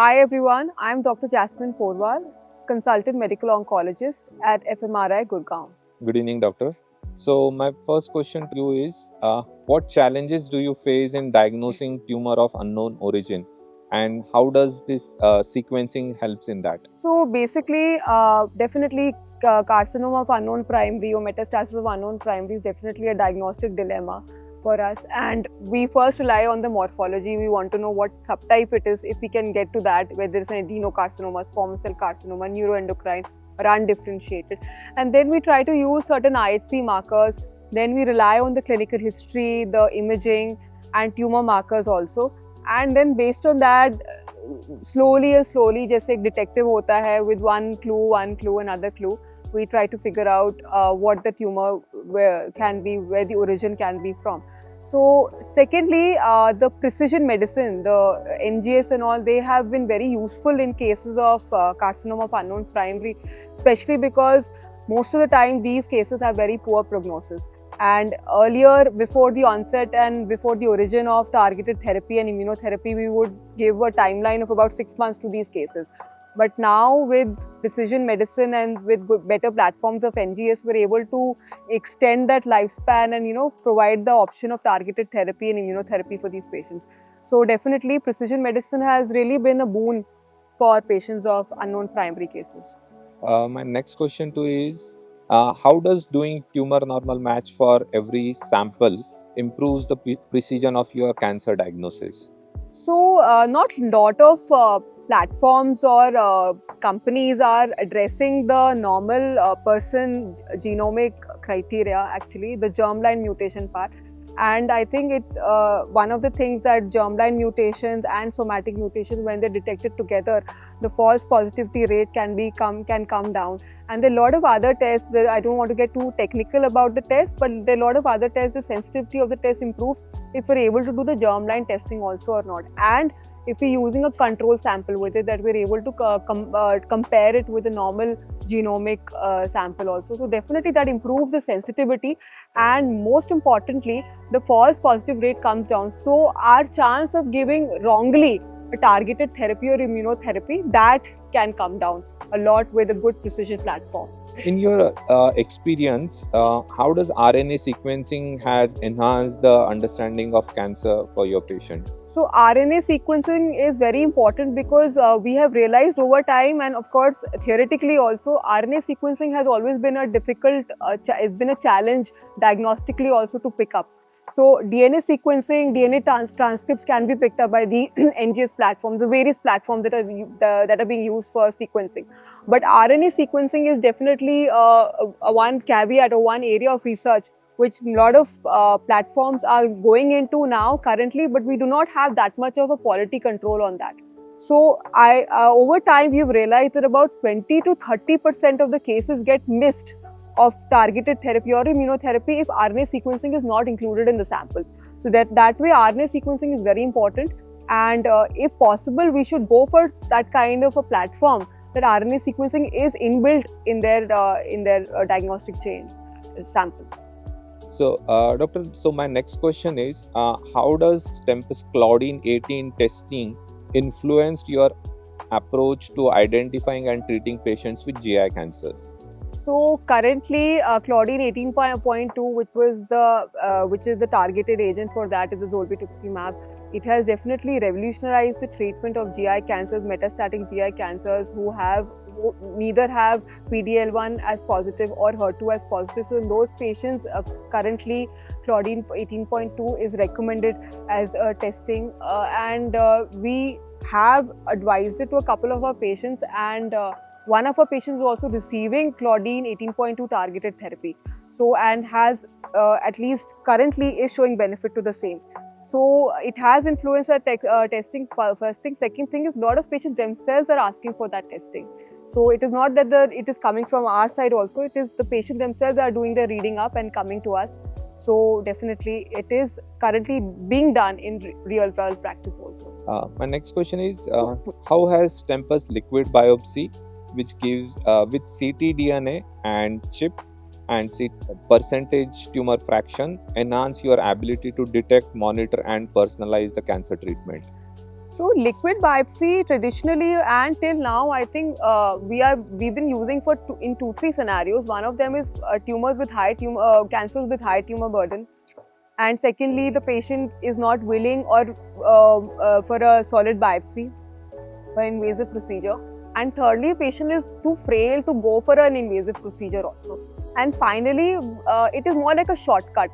Hi everyone, I'm Dr. Jasmine Porwal, consultant medical oncologist at FMRI Gurgaon. Good evening, doctor. So, my first question to you is what challenges do you face in diagnosing tumor of unknown origin, and how does this sequencing helps in that? So basically, definitely carcinoma of unknown primary or metastasis of unknown primary is definitely a diagnostic dilemma for us, and we first rely on the morphology. We want to know what subtype it is. If we can get to that, whether it's an adenocarcinoma, squamous cell carcinoma, neuroendocrine or undifferentiated, and then we try to use certain IHC markers. Then we rely on the clinical history, the imaging and tumor markers also, and then based on that slowly and slowly जैसे एक detective होता है with one clue another clue, we try to figure out what the tumor can be, where the origin can be from. So secondly, the precision medicine, the NGS and all, they have been very useful in cases of carcinoma of unknown primary, especially because most of the time these cases have very poor prognosis. And earlier, before the onset and before the origin of targeted therapy and immunotherapy, we would give a timeline of about 6 months to these cases. But now with precision medicine and with better platforms of NGS, we're able to extend that lifespan and provide the option of targeted therapy and immunotherapy for these patients. So definitely precision medicine has really been a boon for patients of unknown primary cases. My next question to you is how does doing tumor normal match for every sample improves the precision of your cancer diagnosis? So, not lot of platforms or companies are addressing the normal person genomic criteria, actually, the germline mutation part. And I think one of the things that germline mutations and somatic mutations, when they're detected together, the false positivity rate can come down. And there are a lot of other tests. I don't want to get too technical about the test, but there are a lot of other tests. The sensitivity of the test improves if we're able to do the germline testing also or not. And if we're using a control sample with it, that we're able to compare it with a normal genomic sample also. So definitely that improves the sensitivity, and most importantly, the false positive rate comes down. So our chance of giving wrongly a targeted therapy or immunotherapy, that can come down a lot with a good precision platform. In your experience, how does RNA sequencing has enhanced the understanding of cancer for your patient? So RNA sequencing is very important because we have realized over time, and of course theoretically also, RNA sequencing has always been a difficult, it's been a challenge diagnostically also to pick up. So DNA sequencing, DNA transcripts can be picked up by the NGS platforms, the various platforms that are being used for sequencing. But RNA sequencing is definitely a one caveat or one area of research which a lot of platforms are going into now currently, but we do not have that much of a quality control on that. So over time, we've realized that about 20 to 30% of the cases get missed of targeted therapy or immunotherapy if RNA sequencing is not included in the samples. So that way, RNA sequencing is very important, and if possible, we should go for that kind of a platform that RNA sequencing is inbuilt in their diagnostic chain sample. So, doctor, so my next question is, how does Tempus Claudin 18 testing influenced your approach to identifying and treating patients with GI cancers? So currently, Claudin 18.2, which is the targeted agent for that, is the zolbetuximab. It has definitely revolutionized the treatment of GI cancers, metastatic GI cancers who neither have PDL1 as positive or HER2 as positive. So in those patients, currently Claudin 18.2 is recommended as testing, and we have advised it to a couple of our patients, and one of our patients is also receiving Claudin 18.2 targeted therapy. So, and has at least currently is showing benefit to the same. So it has influenced our testing, first thing. Second thing is, a lot of patients themselves are asking for that testing. So it is not that it is coming from our side also, it is the patient themselves that are doing the reading up and coming to us. So definitely it is currently being done in real world practice also. My next question is, how has Tempus liquid biopsy, which gives with ctDNA and chip and percentage tumor fraction, enhance your ability to detect, monitor and personalize the cancer treatment? So liquid biopsy traditionally and till now, I think we've been using for in 2-3 scenarios. One of them is tumors with high cancers with high tumor burden, and secondly, the patient is not willing or for a solid biopsy for invasive procedure, and thirdly, patient is too frail to go for an invasive procedure also, and finally, it is more like a shortcut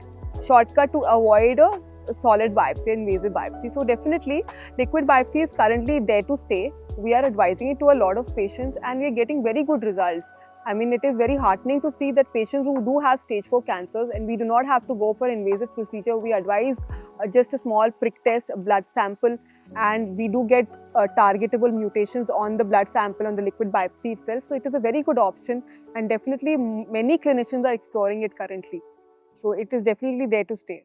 to avoid a solid biopsy, invasive biopsy. So definitely liquid biopsy is currently there to stay. We are advising it to a lot of patients and we are getting very good results. I mean, it is very heartening to see that patients who do have stage 4 cancers and we do not have to go for invasive procedure, we advise just a small prick test, a blood sample, and we do get targetable mutations on the blood sample, on the liquid biopsy itself. So it is a very good option, and definitely many clinicians are exploring it currently. So it is definitely there to stay.